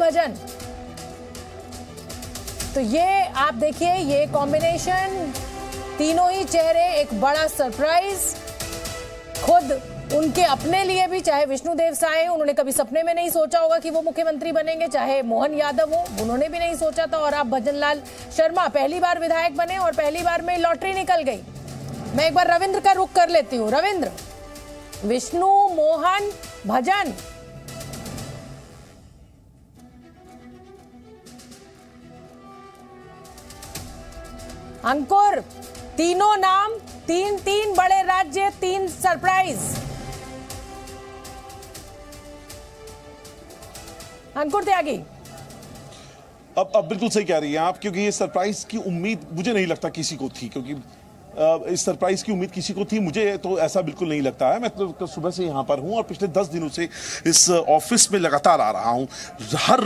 भजन। तो ये आप देखिए, ये कॉम्बिनेशन, तीनों ही चेहरे एक बड़ा सरप्राइज। खुद उनके अपने लिए भी, चाहे विष्णुदेव साय, उन्होंने कभी सपने में नहीं सोचा होगा कि वो मुख्यमंत्री बनेंगे, चाहे मोहन यादव हो, उन्होंने भी नहीं सोचा था, और अब भजनलाल शर्मा पहली बार विधायक बने और पहली बार में लॉटरी निकल गई। मैं एक बार रविंद्र का रुख कर लेती हूं। रविंद्र, विष्णु, मोहन, भजन, अंकुर, तीनों नाम, तीन बड़े राज्य, 3 सरप्राइज। अंकुर त्यागी, अब बिल्कुल सही कह रही हैं आप, क्योंकि ये सरप्राइज की उम्मीद मुझे नहीं लगता किसी को थी, क्योंकि इस सरप्राइज की उम्मीद किसी को थी, मुझे तो ऐसा बिल्कुल नहीं लगता है। मैं तो सुबह से यहाँ पर हूँ और पिछले 10 दिनों से इस ऑफिस में लगातार आ रहा हूँ। हर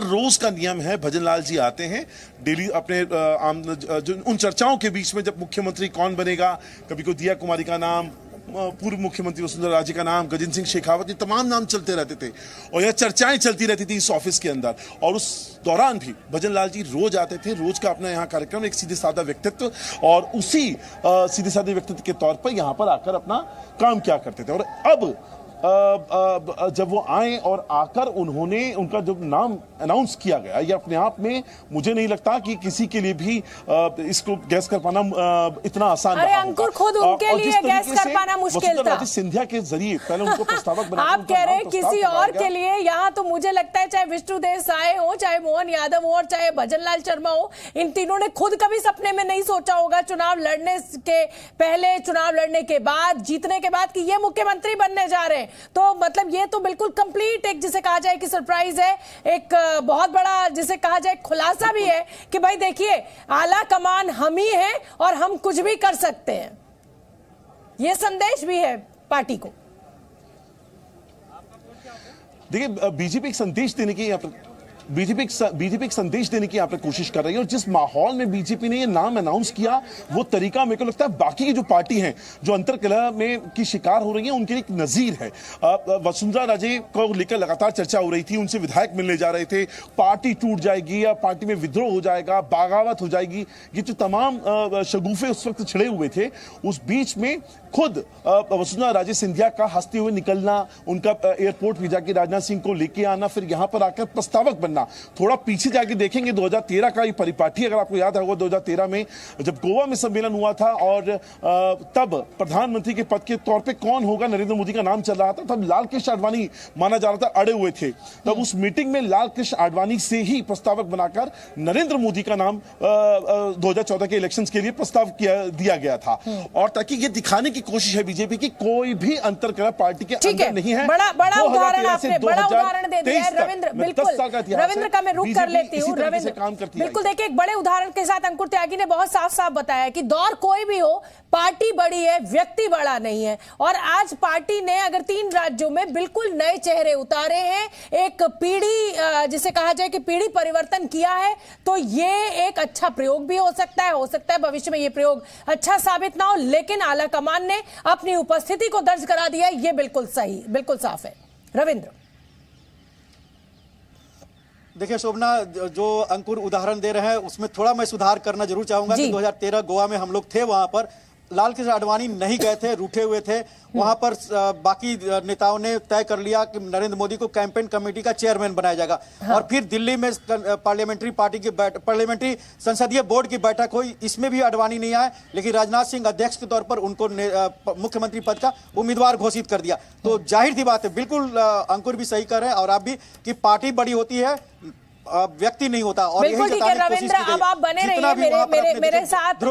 रोज का नियम है, भजनलाल जी आते हैं डेली अपने उन चर्चाओं के बीच में, जब मुख्यमंत्री कौन बनेगा, कभी कोई दिया कुमारी का नाम, पूर्व मुख्यमंत्री वसुंधरा राजे का नाम, गजेंद्र सिंह शेखावत, ये तमाम नाम चलते रहते थे और यह चर्चाएं चलती रहती थी इस ऑफिस के अंदर। और उस दौरान भी भजनलाल जी रोज आते थे, रोज का अपना यहाँ कार्यक्रम, एक सीधे साधा व्यक्तित्व, और उसी सीधे साधे व्यक्तित्व के तौर पर यहाँ पर आकर अपना काम क्या करते थे। और अब जब वो आए और आकर उन्होंने उनका जब नाम अनाउंस किया गया, ये अपने आप में मुझे नहीं लगता कि किसी के लिए भी इसको गैस कर पाना इतना आसान अरे अंकुर, खुद उनके लिए गैस कर पाना मुश्किल था। सिंधिया के जरिए पहले उनको प्रस्तावक बनाया। आप कह रहे हैं किसी और के लिए, यहाँ तो मुझे लगता है चाहे विष्णुदेव साय हो, चाहे मोहन यादव हो, और चाहे भजनलाल शर्मा हो, इन तीनों ने खुद कभी सपने में नहीं सोचा होगा चुनाव लड़ने के पहले, चुनाव लड़ने के बाद, जीतने के बाद, कि ये मुख्यमंत्री बनने जा रहे हैं। तो मतलब ये तो बिल्कुल कंप्लीट, एक जिसे कहा जाए कि सरप्राइज है, एक बहुत बड़ा जिसे कहा जाए खुलासा भी है कि भाई देखिए, आला कमान हम ही हैं और हम कुछ भी कर सकते हैं। ये संदेश भी है पार्टी को। देखिए, बीजेपी एक संदेश देने की बीजेपी एक संदेश देने की यहाँ पर कोशिश कर रही है, और जिस माहौल में बीजेपी ने ये नाम अनाउंस किया, वो तरीका मेरे को लगता है बाकी की जो पार्टी हैं जो अंतरकलह में की शिकार हो रही हैं उनके लिए एक नजीर है। वसुंधरा राजे को लेकर लगातार चर्चा हो रही थी, उनसे विधायक मिलने जा रहे थे, पार्टी टूट जाएगी या पार्टी में विद्रोह हो जाएगा, बगावत हो जाएगी, ये जो तमाम शगुफे उस वक्त छिड़े हुए थे, उस बीच में खुद वसुंधरा राजे सिंधिया का हंसते हुए निकलना, उनका एयरपोर्ट भी जाके राजनाथ सिंह को लेके आना, फिर यहां पर आकर प्रस्तावक बनना। थोड़ा पीछे जाके देखेंगे 2013 का ये परिपाटी, अगर आपको याद होगा 2013 में जब गोवा में सम्मेलन हुआ था और तब प्रधानमंत्री के पद के तौर पे कौन होगा, नरेंद्र मोदी का नाम चल रहा था, तब लाल कृष्ण आडवाणी माना जा रहा था, अड़े हुए थे। तब उस मीटिंग में लाल कृष्ण आडवाणी से ही प्रस्तावक बनाकर नरेंद्र मोदी का नाम 2014 के इलेक्शंस के लिए प्रस्ताव दिया गया था। और ताकि ये दिखाने की कोशिश है बीजेपी की कोई भी अंतरकलह पार्टी के अंदर नहीं है। बड़ा उदाहरण आपने, बड़ा उदाहरण दे दिया है रविंद्र। बिल्कुल रविंद्र का मैं रुख कर लेती हूँ। रविंद्र, बिल्कुल देखिए, एक बड़े उदाहरण के साथ अंकुर त्यागी ने बहुत साफ साफ बताया कि दौर कोई भी हो, पार्टी बड़ी है, व्यक्ति बड़ा नहीं है। और आज पार्टी ने अगर 3 राज्यों में बिल्कुल नए चेहरे उतारे हैं, एक पीढ़ी जिसे कहा जाए कि पीढ़ी परिवर्तन किया है, तो ये एक अच्छा प्रयोग भी हो सकता है भविष्य में ये प्रयोग अच्छा साबित ना हो, लेकिन आला कमान ने अपनी उपस्थिति को दर्ज करा दिया है, ये बिल्कुल सही, बिल्कुल साफ है। रविंद्र, देखिए शोभना, जो अंकुर उदाहरण दे रहे हैं उसमें थोड़ा मैं सुधार करना जरूर चाहूंगा कि 2013 गोवा में हम लोग थे, वहां पर लाल कृष्ण आडवाणी नहीं गए थे, रूठे हुए थे। वहां पर बाकी नेताओं ने तय कर लिया कि नरेंद्र मोदी को कैंपेन कमेटी का चेयरमैन बनाया जाएगा। और फिर दिल्ली में पार्लियामेंट्री संसदीय बोर्ड की बैठक हुई, इसमें भी आडवाणी नहीं आए, लेकिन राजनाथ सिंह अध्यक्ष के तौर पर उनको मुख्यमंत्री पद का उम्मीदवार घोषित कर दिया। तो जाहिर सी बात है, बिल्कुल अंकुर भी सही कर रहे हैं और आप भी, कि पार्टी बड़ी होती है, व्यक्ति नहीं होता। और बिल्कुल ठीक है रविंद्र, अब आप बने रहिए मेरे साथ।